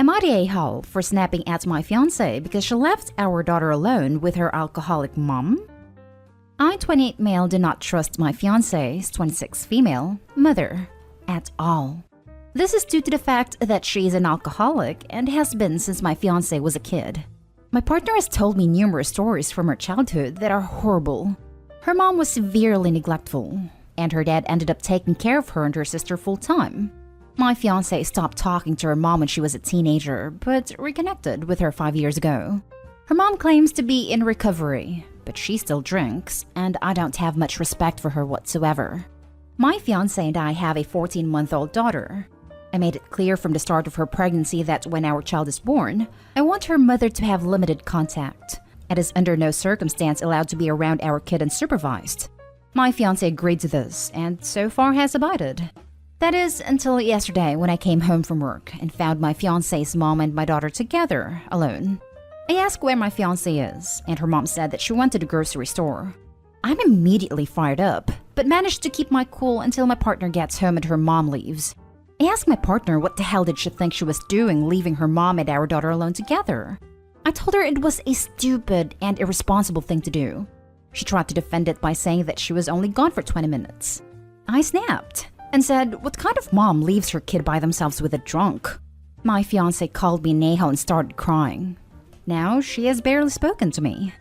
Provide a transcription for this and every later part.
Am I the a-hole for snapping at my fiancée because she left our daughter alone with her alcoholic mom? I, 28 male, do not trust my fiancé's 26 female mother at all. This is due to the fact that she is an alcoholic and has been since my fiancé was a kid. My partner has told me numerous stories from her childhood that are horrible. Her mom was severely neglectful, and her dad ended up taking care of her and her sister full-time. My fiancé stopped talking to her mom when she was a teenager, but reconnected with her 5 years ago. Her mom claims to be in recovery, but she still drinks, and I don't have much respect for her whatsoever. My fiancé and I have a 14-month-old daughter. I made it clear from the start of her pregnancy that when our child is born, I want her mother to have limited contact and is under no circumstance allowed to be around our kid unsupervised. My fiancé agreed to this and so far has abided. That is, until yesterday when I came home from work and found my fiancé's mom and my daughter together, alone. I asked where my fiancé is, and her mom said that she went to the grocery store. I'm immediately fired up, but managed to keep my cool until my partner gets home and her mom leaves. I asked my partner what the hell did she think she was doing leaving her mom and our daughter alone together. I told her it was a stupid and irresponsible thing to do. She tried to defend it by saying that she was only gone for 20 minutes. I snapped and said, what kind of mom leaves her kid by themselves with a drunk? My fiancé called me Neho and started crying. Now she has barely spoken to me.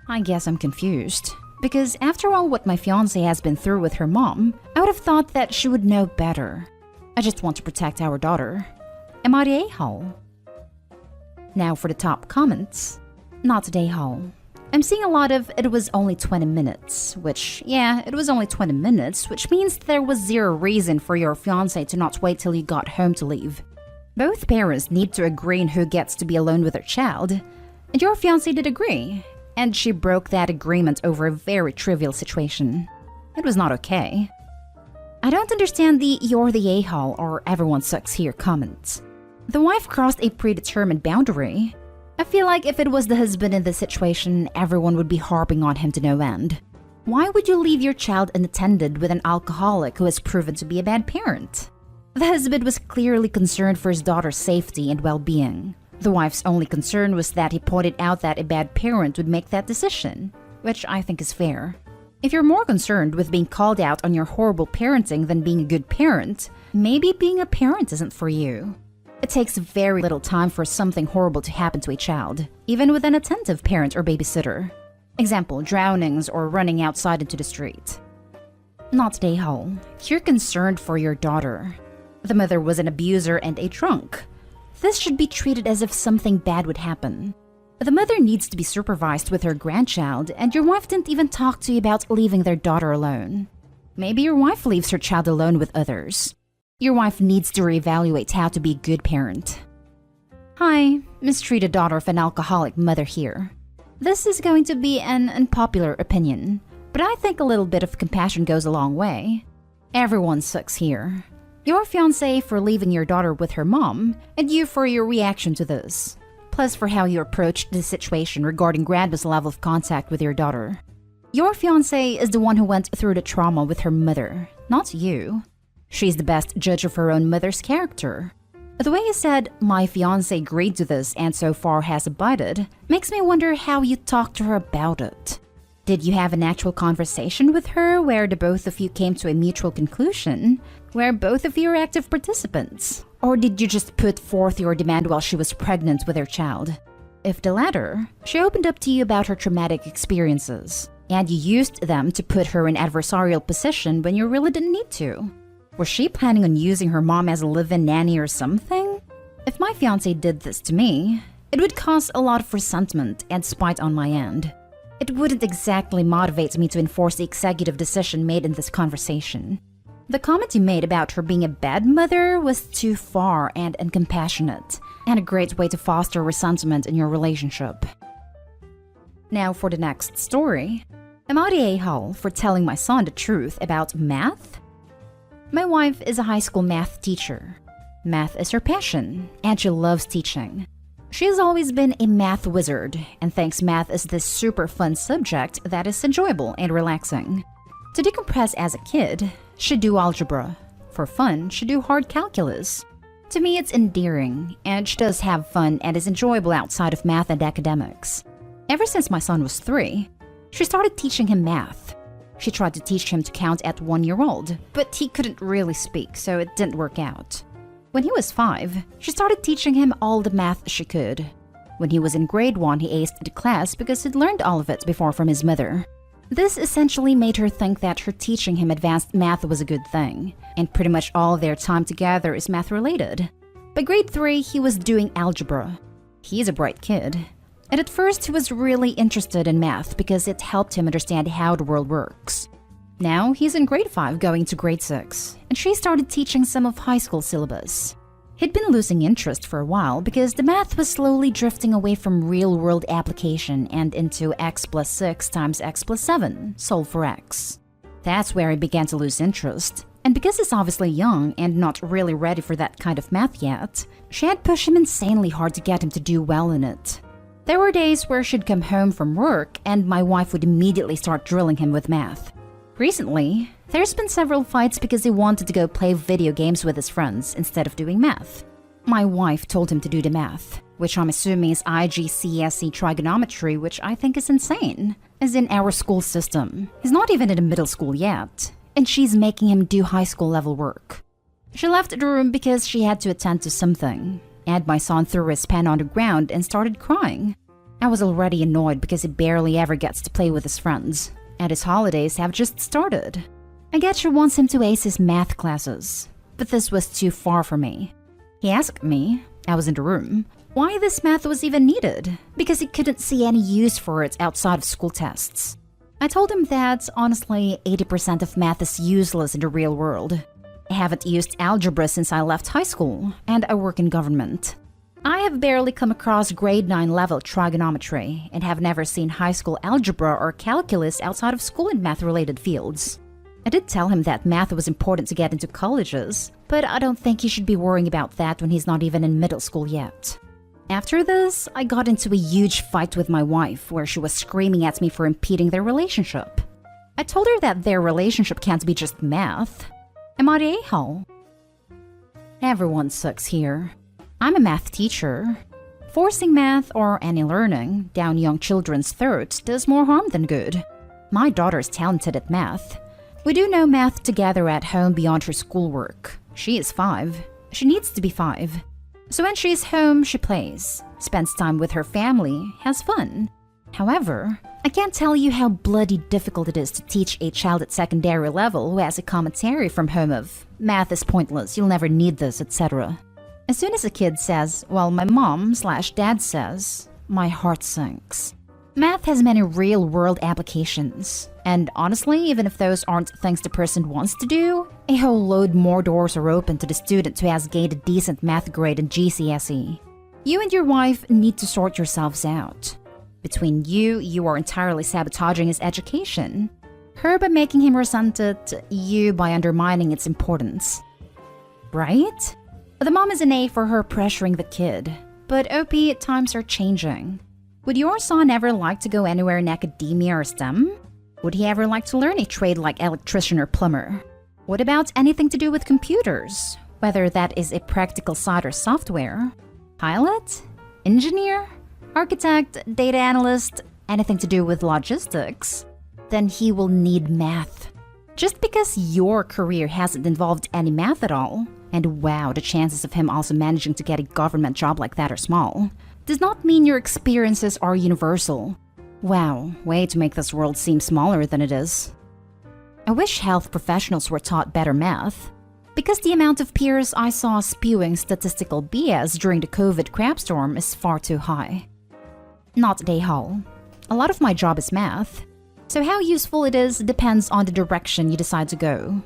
I guess I'm confused, because after all what my fiancé has been through with her mom, I would have thought that she would know better. I just want to protect our daughter. Am I the a-hole? Now for the top comments. Not the a-hole. I'm seeing a lot of it was only 20 minutes, which, yeah, it was only 20 minutes, which means there was zero reason for your fiancé to not wait till you got home to leave. Both parents need to agree on who gets to be alone with their child, and your fiancé did agree, and she broke that agreement over a very trivial situation. It was not okay. I don't understand the "you're the a-hole" or "everyone sucks here" comments. The wife crossed a predetermined boundary. I feel like if it was the husband in this situation, everyone would be harping on him to no end. Why would you leave your child unattended with an alcoholic who has proven to be a bad parent? The husband was clearly concerned for his daughter's safety and well-being. The wife's only concern was that he pointed out that a bad parent would make that decision, which I think is fair. If you're more concerned with being called out on your horrible parenting than being a good parent, maybe being a parent isn't for you. It takes very little time for something horrible to happen to a child, even with an attentive parent or babysitter. Example, drownings or running outside into the street. Not the a-hole. You're concerned for your daughter. The mother was an abuser and a drunk. This should be treated as if something bad would happen. The mother needs to be supervised with her grandchild, and your wife didn't even talk to you about leaving their daughter alone. Maybe your wife leaves her child alone with others. Your wife needs to reevaluate how to be a good parent. Hi, mistreated daughter of an alcoholic mother here. This is going to be an unpopular opinion, but I think a little bit of compassion goes a long way. Everyone sucks here. Your fiancé for leaving your daughter with her mom, and you for your reaction to this. Plus for how you approached the situation regarding grandma's level of contact with your daughter. Your fiancé is the one who went through the trauma with her mother, not you. She's the best judge of her own mother's character. The way you said, my fiancé agreed to this and so far has abided, makes me wonder how you talked to her about it. Did you have an actual conversation with her where the both of you came to a mutual conclusion, where both of you are active participants? Or did you just put forth your demand while she was pregnant with her child? If the latter, she opened up to you about her traumatic experiences, and you used them to put her in adversarial position when you really didn't need to. Was she planning on using her mom as a live-in nanny or something? If my fiancé did this to me, it would cause a lot of resentment and spite on my end. It wouldn't exactly motivate me to enforce the executive decision made in this conversation. The comment you made about her being a bad mother was too far and uncompassionate, and a great way to foster resentment in your relationship. Now for the next story. Am I the a-hole for telling my son the truth about math? My wife is a high school math teacher. Math is her passion, and she loves teaching. She has always been a math wizard, and thinks math is this super fun subject that is enjoyable and relaxing. To decompress as a kid, she'd do algebra. For fun, she'd do hard calculus. To me, it's endearing, and she does have fun and is enjoyable outside of math and academics. Ever since my son was 3, she started teaching him math. She tried to teach him to count at 1 year old, but he couldn't really speak, so it didn't work out. When he was 5, she started teaching him all the math she could. When he was in grade 1, he aced the class because he'd learned all of it before from his mother. This essentially made her think that her teaching him advanced math was a good thing, and pretty much all of their time together is math-related. By grade 3, he was doing algebra. He's a bright kid. And at first, he was really interested in math because it helped him understand how the world works. Now, he's in grade 5 going to grade 6, and she started teaching some of high school syllabus. He'd been losing interest for a while because the math was slowly drifting away from real-world application and into x plus 6 times x plus 7, solve for x. That's where he began to lose interest, and because he's obviously young and not really ready for that kind of math yet, she had pushed him insanely hard to get him to do well in it. There were days where she'd come home from work and my wife would immediately start drilling him with math. Recently, there's been several fights because he wanted to go play video games with his friends instead of doing math. My wife told him to do the math, which I'm assuming is IGCSE trigonometry, which I think is insane, as in our school system. He's not even in middle school yet, and she's making him do high school level work. She left the room because she had to attend to something, and my son threw his pen on the ground and started crying. I was already annoyed because he barely ever gets to play with his friends, and his holidays have just started. I get she wants him to ace his math classes, but this was too far for me. He asked me, I was in the room, why this math was even needed, because he couldn't see any use for it outside of school tests. I told him that, honestly, 80% of math is useless in the real world. I haven't used algebra since I left high school, and I work in government. I have barely come across grade 9 level trigonometry and have never seen high school algebra or calculus outside of school in math-related fields. I did tell him that math was important to get into colleges, but I don't think he should be worrying about that when he's not even in middle school yet. After this, I got into a huge fight with my wife where she was screaming at me for impeding their relationship. I told her that their relationship can't be just math. Am I the a-hole? Everyone sucks here. I'm a math teacher. Forcing math or any learning down young children's throats does more harm than good. My daughter's talented at math. We do no math together at home beyond her schoolwork. She is 5. She needs to be 5. So when she's home, she plays, spends time with her family, has fun. However, I can't tell you how bloody difficult it is to teach a child at secondary level who has a commentary from home of, math is pointless, you'll never need this, etc. As soon as a kid says, well, my mom/dad says, my heart sinks. Math has many real-world applications, and honestly, even if those aren't things the person wants to do, a whole load more doors are open to the student who has gained a decent math grade in GCSE. You and your wife need to sort yourselves out. Between you, you are entirely sabotaging his education. Her by making him resent it, you by undermining its importance. Right? The mom is an A for her pressuring the kid, but OP, times are changing. Would your son ever like to go anywhere in academia or STEM? Would he ever like to learn a trade like electrician or plumber? What about anything to do with computers? Whether that is a practical side or software? Pilot? Engineer? Architect? Data analyst? Anything to do with logistics? Then he will need math. Just because your career hasn't involved any math at all, and wow, the chances of him also managing to get a government job like that are small, does not mean your experiences are universal. Wow, way to make this world seem smaller than it is. I wish health professionals were taught better math, because the amount of peers I saw spewing statistical BS during the COVID crapstorm is far too high. Not day hall. A lot of my job is math, so how useful it is depends on the direction you decide to go.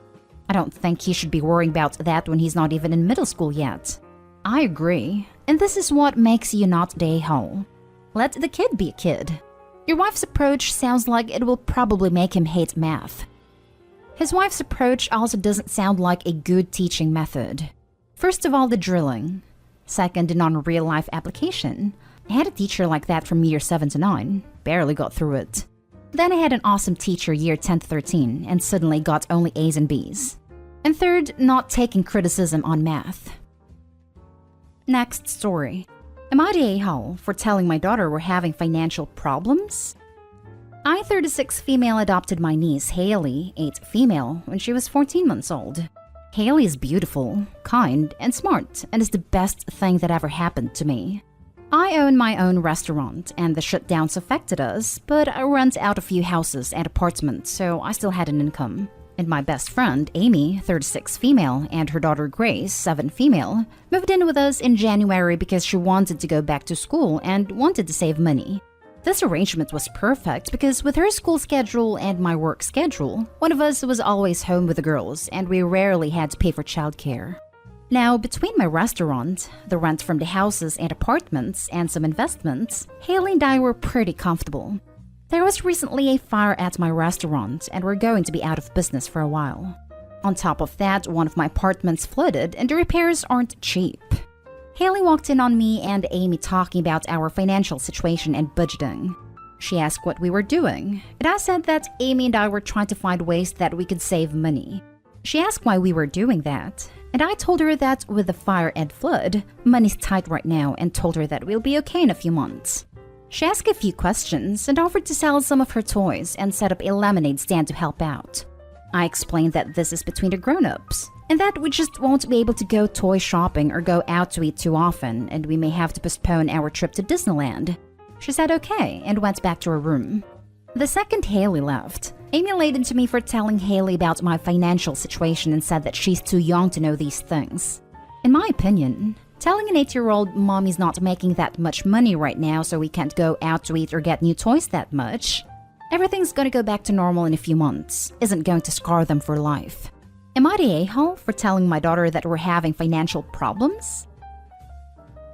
I don't think he should be worrying about that when he's not even in middle school yet. I agree, and this is what makes you not the a-hole. Let the kid be a kid. Your wife's approach sounds like it will probably make him hate math. His wife's approach also doesn't sound like a good teaching method. First of all, the drilling. Second, the non-real-life application. I had a teacher like that from year 7 to 9. Barely got through it. Then I had an awesome teacher year 10 to 13 and suddenly got only A's and B's. And third, not taking criticism on math. Next story. Am I the a-hole for telling my daughter we're having financial problems? I, 36 female, adopted my niece, Haley, 8 female, when she was 14 months old. Haley is beautiful, kind, and smart, and is the best thing that ever happened to me. I own my own restaurant, and the shutdowns affected us, but I rent out a few houses and apartments, so I still had an income. And my best friend, Amy, 36 female, and her daughter Grace, 7 female, moved in with us in January because she wanted to go back to school and wanted to save money. This arrangement was perfect because with her school schedule and my work schedule, one of us was always home with the girls and we rarely had to pay for childcare. Now, between my restaurant, the rent from the houses and apartments, and some investments, Haley and I were pretty comfortable. There was recently a fire at my restaurant and we're going to be out of business for a while. On top of that, one of my apartments flooded and the repairs aren't cheap. Haley walked in on me and Amy talking about our financial situation and budgeting. She asked what we were doing, and I said that Amy and I were trying to find ways that we could save money. She asked why we were doing that, and I told her that with the fire and flood, money's tight right now and told her that we'll be okay in a few months. She asked a few questions and offered to sell some of her toys and set up a lemonade stand to help out. I explained that this is between the grown-ups, and that we just won't be able to go toy shopping or go out to eat too often, and we may have to postpone our trip to Disneyland. She said okay and went back to her room. The second Haley left, Amy laid into me for telling Haley about my financial situation and said that she's too young to know these things. In my opinion, telling an 8-year-old mommy's not making that much money right now so we can't go out to eat or get new toys that much, everything's gonna go back to normal in a few months, isn't going to scar them for life. Am I the a-hole for telling my daughter that we're having financial problems?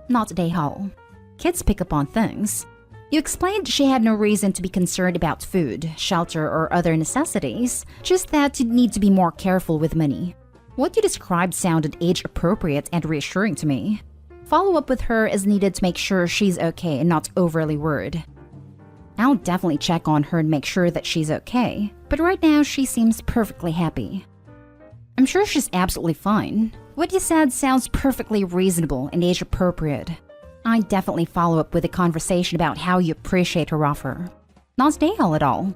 Not the a-hole. Kids pick up on things. You explained she had no reason to be concerned about food, shelter, or other necessities, just that you'd need to be more careful with money. What you described sounded age-appropriate and reassuring to me. Follow-up with her is needed to make sure she's okay and not overly worried. I'll definitely check on her and make sure that she's okay, but right now she seems perfectly happy. I'm sure she's absolutely fine. What you said sounds perfectly reasonable and age-appropriate. I definitely follow up with a conversation about how you appreciate her offer. Not a hole at all.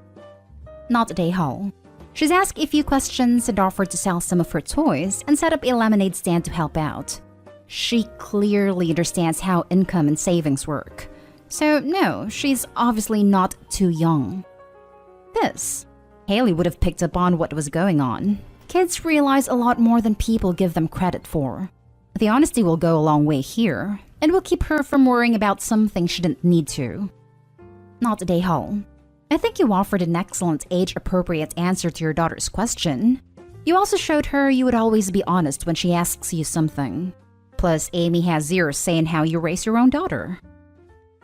Not a hole. She's asked a few questions and offered to sell some of her toys and set up a lemonade stand to help out. She clearly understands how income and savings work. So no, she's obviously not too young. Haley would have picked up on what was going on. Kids realize a lot more than people give them credit for. The honesty will go a long way here, and will keep her from worrying about something she didn't need to. Not a hole. I think you offered an excellent age-appropriate answer to your daughter's question. You also showed her you would always be honest when she asks you something. Plus, Amy has zero say in how you raise your own daughter.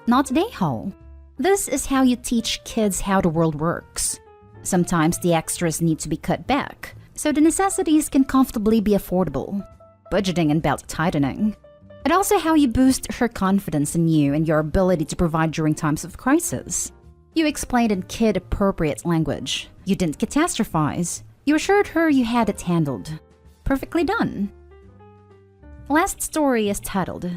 Not a hole. This is how you teach kids how the world works. Sometimes the extras need to be cut back, so the necessities can comfortably be affordable. Budgeting and belt tightening. And also how you boost her confidence in you and your ability to provide during times of crisis. You explained in kid-appropriate language. You didn't catastrophize. You assured her you had it handled. Perfectly done. Last story is titled,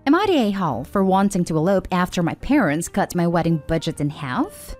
Am I the a-hole for wanting to elope after my parents cut my wedding budget in half?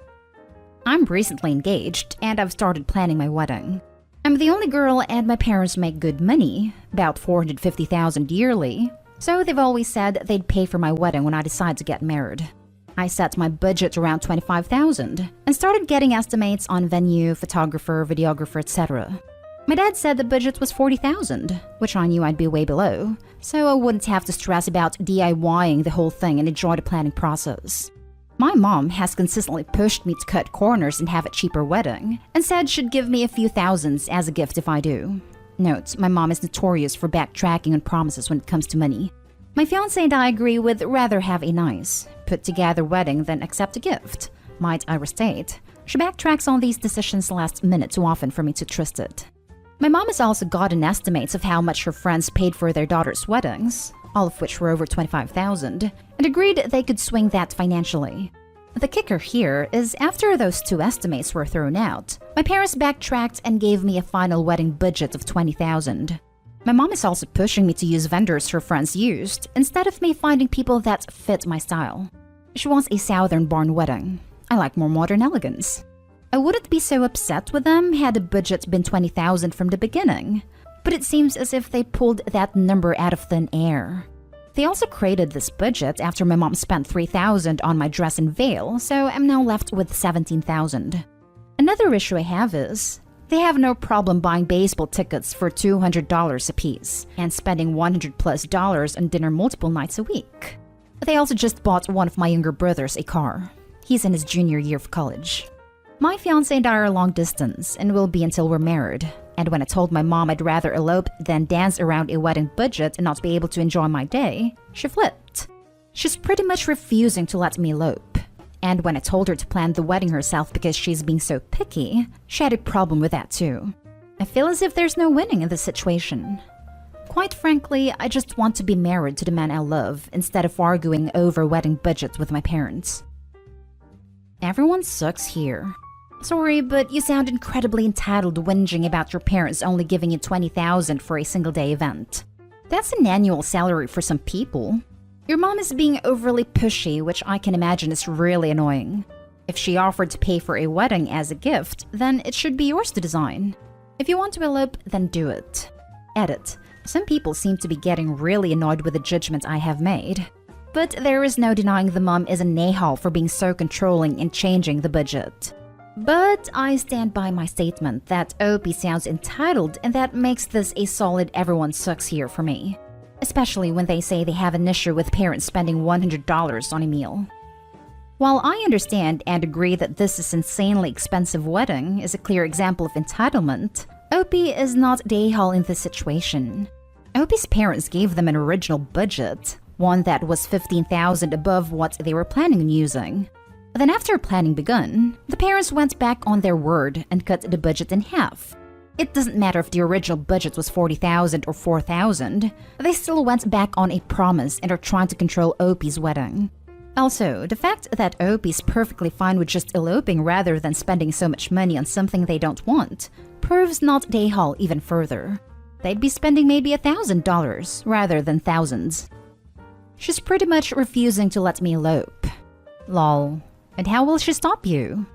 I'm recently engaged and I've started planning my wedding. I'm the only girl and my parents make good money, about $450,000 yearly, so they've always said they'd pay for my wedding when I decide to get married. I set my budget around $25,000 and started getting estimates on venue, photographer, videographer, etc. My dad said the budget was $40,000, which I knew I'd be way below, so I wouldn't have to stress about DIYing the whole thing and enjoy the planning process. My mom has consistently pushed me to cut corners and have a cheaper wedding, and said she'd give me a few thousands as a gift if I do. Note, my mom is notorious for backtracking on promises when it comes to money. My fiancé and I agree with rather have a nice, put-together wedding than accept a gift. Might I restate, she backtracks on these decisions last minute too often for me to trust it. My mom has also gotten estimates of how much her friends paid for their daughters' weddings, all of which were over $25,000, and agreed they could swing that financially. The kicker here is after those two estimates were thrown out, my parents backtracked and gave me a final wedding budget of $20,000. My mom is also pushing me to use vendors her friends used instead of me finding people that fit my style. She wants a southern-born wedding. I like more modern elegance. I wouldn't be so upset with them had the budget been $20,000 from the beginning, but it seems as if they pulled that number out of thin air. They also created this budget after my mom spent $3,000 on my dress and veil, so I'm now left with $17,000. Another issue I have is, they have no problem buying baseball tickets for $200 a piece and spending $100+ on dinner multiple nights a week. They also just bought one of my younger brothers a car. He's in his junior year of college. My fiancé and I are long distance and will be until we're married. And when I told my mom I'd rather elope than dance around a wedding budget and not be able to enjoy my day, she flipped. She's pretty much refusing to let me elope. And when I told her to plan the wedding herself because she's being so picky, she had a problem with that too. I feel as if there's no winning in this situation. Quite frankly, I just want to be married to the man I love instead of arguing over wedding budgets with my parents. Everyone sucks here. Sorry, but you sound incredibly entitled whinging about your parents only giving you $20,000 for a single-day event. That's an annual salary for some people. Your mom is being overly pushy, which I can imagine is really annoying. If she offered to pay for a wedding as a gift, then it should be yours to design. If you want to elope, then do it. Edit. Some people seem to be getting really annoyed with the judgment I have made. But there is no denying the mom is an a-hole for being so controlling and changing the budget. But I stand by my statement that OP sounds entitled, and that makes this a solid everyone sucks here for me. Especially when they say they have an issue with parents spending $100 on a meal. While I understand and agree that this is insanely expensive wedding is a clear example of entitlement, OP is not the a-hole in this situation. OP's parents gave them an original budget, one that was $15,000 above what they were planning on using. Then after planning begun, the parents went back on their word and cut the budget in half. It doesn't matter if the original budget was $40,000 or $4,000, they still went back on a promise and are trying to control OP's wedding. Also, the fact that OP is perfectly fine with just eloping rather than spending so much money on something they don't want proves not the a-hole even further. They'd be spending maybe $1,000 rather than thousands. She's pretty much refusing to let me elope. Lol. And how will she stop you?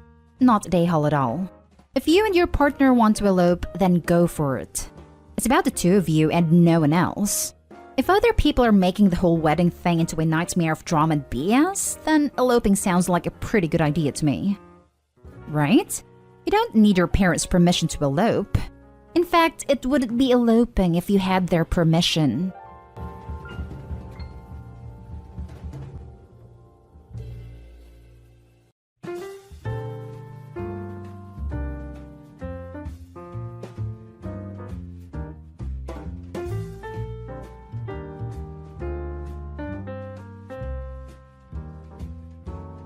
Not the a-hole at all. If you and your partner want to elope, then go for it. It's about the two of you and no one else. If other people are making the whole wedding thing into a nightmare of drama and BS, then eloping sounds like a pretty good idea to me. Right? You don't need your parents' permission to elope. In fact, it wouldn't be eloping if you had their permission.